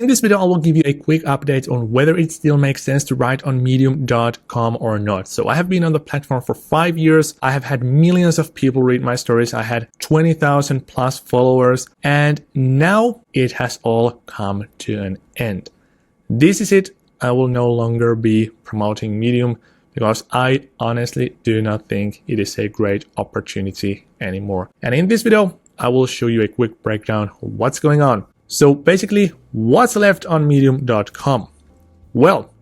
In this video, I will give you a quick update on whether it still makes sense to write on medium.com or not. So I have been on the platform for 5 years. I have had millions of people read my stories. I had 20,000 plus followers, and now it has all come to an end. This is it. I will no longer be promoting Medium because I honestly do not think it is a great opportunity anymore. And in this video, I will show you a quick breakdown of what's going on. So basically, what's left on medium.com? Well,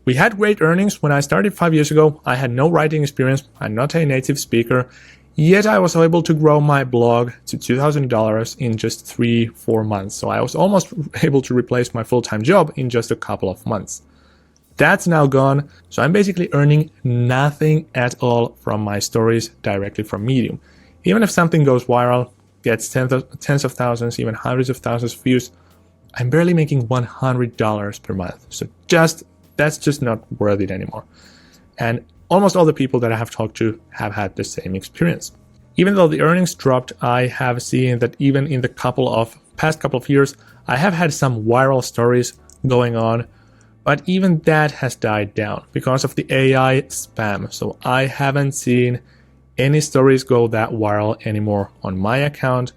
we had great earnings. When I started 5 years ago, I had no writing experience. I'm not a native speaker, yet I was able to grow my blog to $2,000 in just 3-4 months. So I was almost able to replace my full-time job in just a couple of months. That's now gone. So I'm basically earning nothing at all from my stories directly from Medium. Even if something goes viral, gets tens of thousands, even hundreds of thousands of views, I'm barely making $100 per month. So that's just not worth it anymore. And almost all the people that I have talked to have had the same experience. Even though the earnings dropped, I have seen that even in the past couple of years, I have had some viral stories going on, but even that has died down because of the AI spam. So I haven't seen any stories go that viral anymore on my account.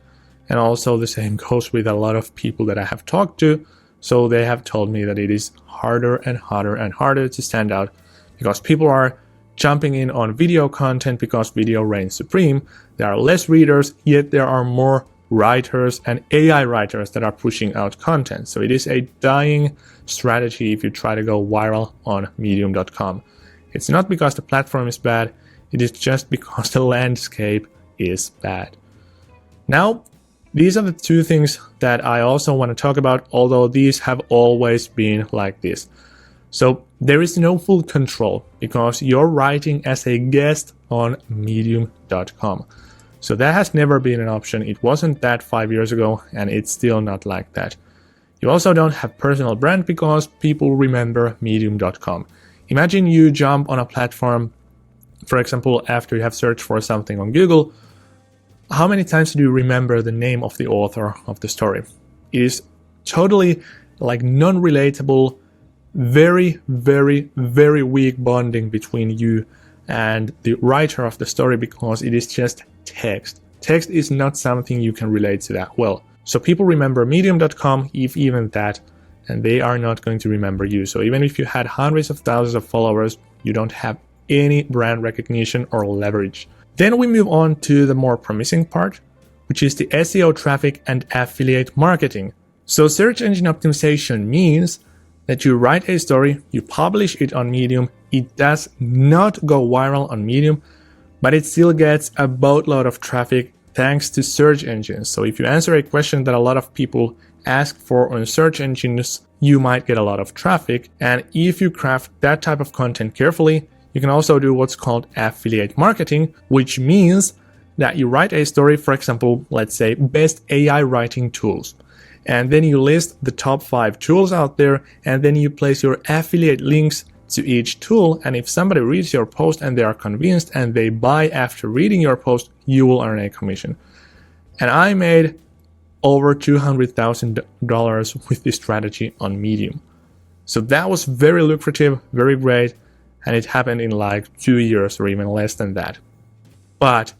And also the same goes with a lot of people that I have talked to. So they have told me that it is harder and harder and harder to stand out because people are jumping in on video content because video reigns supreme. There are less readers, yet there are more writers and AI writers that are pushing out content. So it is a dying strategy if you try to go viral on medium.com. It's not because the platform is bad. It is just because the landscape is bad. Now, these are the two things that I also want to talk about, although these have always been like this. So there is no full control because you're writing as a guest on medium.com. So that has never been an option. It wasn't that 5 years ago, and it's still not like that. You also don't have personal brand because people remember medium.com. Imagine you jump on a platform, for example, after you have searched for something on Google. How many times do you remember the name of the author of the story? It is totally like non-relatable, very, very, very weak bonding between you and the writer of the story because it is just text. Text is not something you can relate to that well. So people remember medium.com, if even that, and they are not going to remember you. So even if you had hundreds of thousands of followers, you don't have any brand recognition or leverage. Then we move on to the more promising part, which is the SEO traffic and affiliate marketing. So search engine optimization means that you write a story, you publish it on Medium, it does not go viral on Medium, but it still gets a boatload of traffic thanks to search engines. So if you answer a question that a lot of people ask for on search engines, you might get a lot of traffic. And if you craft that type of content carefully, you can also do what's called affiliate marketing, which means that you write a story, for example, let's say best AI writing tools. And then you list the top 5 tools out there, and then you place your affiliate links to each tool. And if somebody reads your post and they are convinced and they buy after reading your post, you will earn a commission. And I made over $200,000 with this strategy on Medium. So that was very lucrative, very great. And it happened in like 2 years or even less than that. But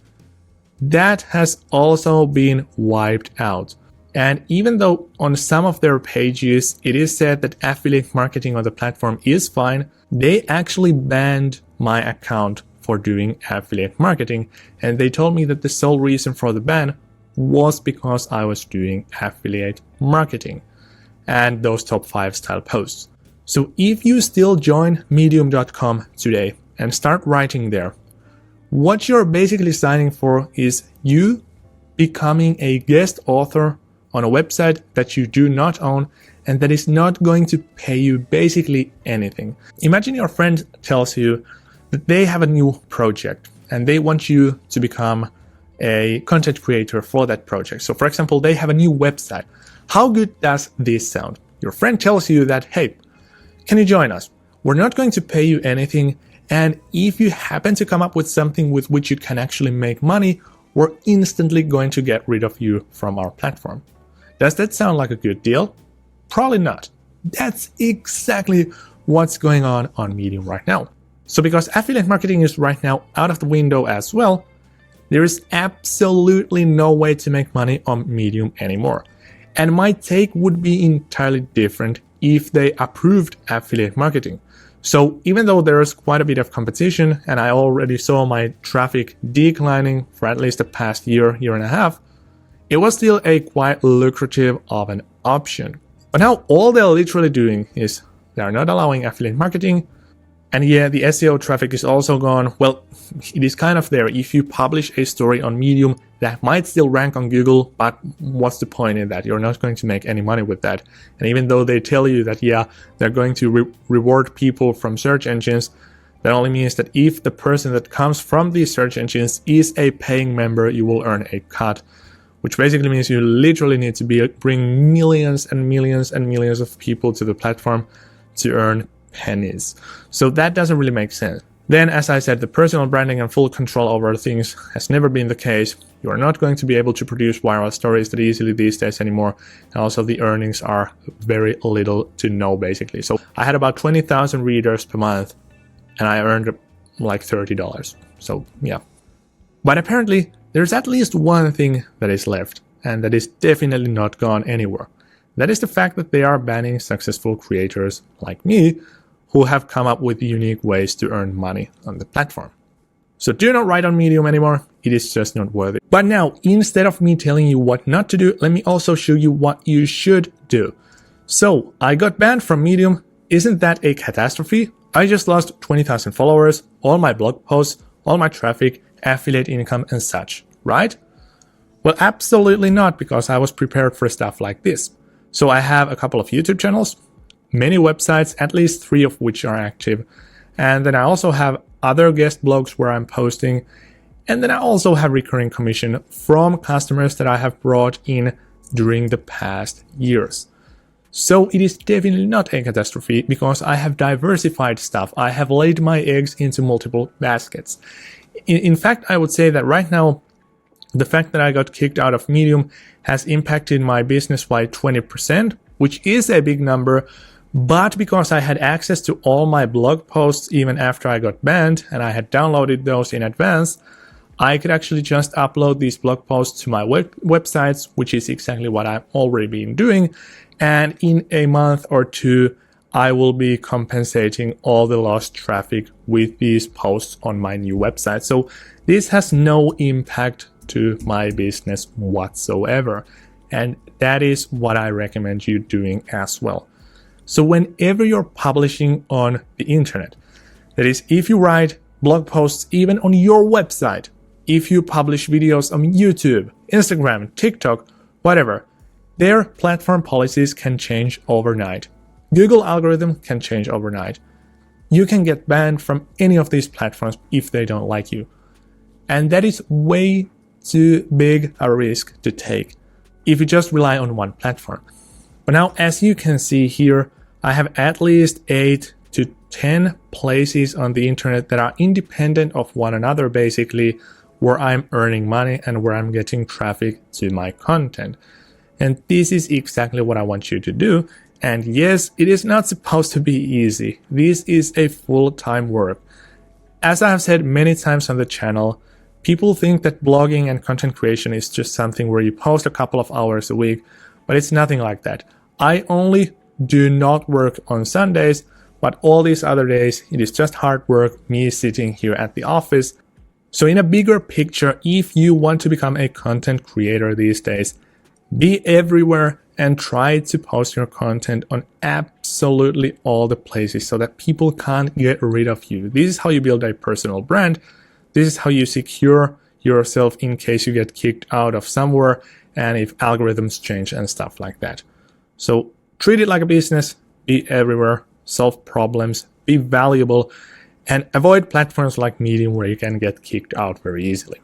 that has also been wiped out. And even though on some of their pages it is said that affiliate marketing on the platform is fine, they actually banned my account for doing affiliate marketing. And they told me that the sole reason for the ban was because I was doing affiliate marketing and those top 5 style posts. So if you still join medium.com today and start writing there, what you're basically signing for is you becoming a guest author on a website that you do not own and that is not going to pay you basically anything. Imagine your friend tells you that they have a new project and they want you to become a content creator for that project. So for example, they have a new website. How good does this sound? Your friend tells you that, hey, can you join us? We're not going to pay you anything. And if you happen to come up with something with which you can actually make money, we're instantly going to get rid of you from our platform. Does that sound like a good deal? Probably not. That's exactly what's going on Medium right now. So because affiliate marketing is right now out of the window as well, there is absolutely no way to make money on Medium anymore. And my take would be entirely different if they approved affiliate marketing. So even though there is quite a bit of competition and I already saw my traffic declining for at least the past year and a half, it was still a quite lucrative of an option. But now all they're literally doing is they are not allowing affiliate marketing. And yeah, the SEO traffic is also gone. Well, it is kind of there. If you publish a story on Medium, that might still rank on Google, but what's the point in that? You're not going to make any money with that. And even though they tell you that, yeah, they're going to reward people from search engines, that only means that if the person that comes from these search engines is a paying member, you will earn a cut, which basically means you literally need to bring millions and millions and millions of people to the platform to earn pennies. So that doesn't really make sense. Then, as I said, the personal branding and full control over things has never been the case. You are not going to be able to produce viral stories that easily these days anymore. And also the earnings are very little to no, basically. So I had about 20,000 readers per month and I earned like $30. So yeah. But apparently there's at least one thing that is left, and that is definitely not gone anywhere. That is the fact that they are banning successful creators like me who have come up with unique ways to earn money on the platform. So do not write on Medium anymore. It is just not worth it. But now, instead of me telling you what not to do, let me also show you what you should do. So I got banned from Medium. Isn't that a catastrophe? I just lost 20,000 followers, all my blog posts, all my traffic, affiliate income and such, right? Well, absolutely not, because I was prepared for stuff like this. So I have a couple of YouTube channels, many websites, at least 3 of which are active. And then I also have other guest blogs where I'm posting. And then I also have recurring commission from customers that I have brought in during the past years. So it is definitely not a catastrophe because I have diversified stuff. I have laid my eggs into multiple baskets. In fact, I would say that right now, the fact that I got kicked out of Medium has impacted my business by 20%, which is a big number. But because I had access to all my blog posts even after I got banned and I had downloaded those in advance, I could actually just upload these blog posts to my websites, which is exactly what I've already been doing. And in a month or two, I will be compensating all the lost traffic with these posts on my new website. So this has no impact to my business whatsoever. And that is what I recommend you doing as well. So whenever you're publishing on the internet, that is, if you write blog posts even on your website, if you publish videos on YouTube, Instagram, TikTok, whatever, their platform policies can change overnight. Google algorithm can change overnight. You can get banned from any of these platforms if they don't like you. And that is way too big a risk to take if you just rely on one platform. But now, as you can see here, I have at least 8 to 10 places on the internet that are independent of one another, basically, where I'm earning money and where I'm getting traffic to my content. And this is exactly what I want you to do. And yes, it is not supposed to be easy. This is a full-time work. As I have said many times on the channel, people think that blogging and content creation is just something where you post a couple of hours a week, but it's nothing like that. I only do not work on Sundays, but all these other days, it is just hard work, me sitting here at the office. So in a bigger picture, if you want to become a content creator these days, be everywhere and try to post your content on absolutely all the places so that people can't get rid of you. This is how you build a personal brand. This is how you secure yourself in case you get kicked out of somewhere and if algorithms change and stuff like that. So treat it like a business, be everywhere, solve problems, be valuable, and avoid platforms like Medium where you can get kicked out very easily.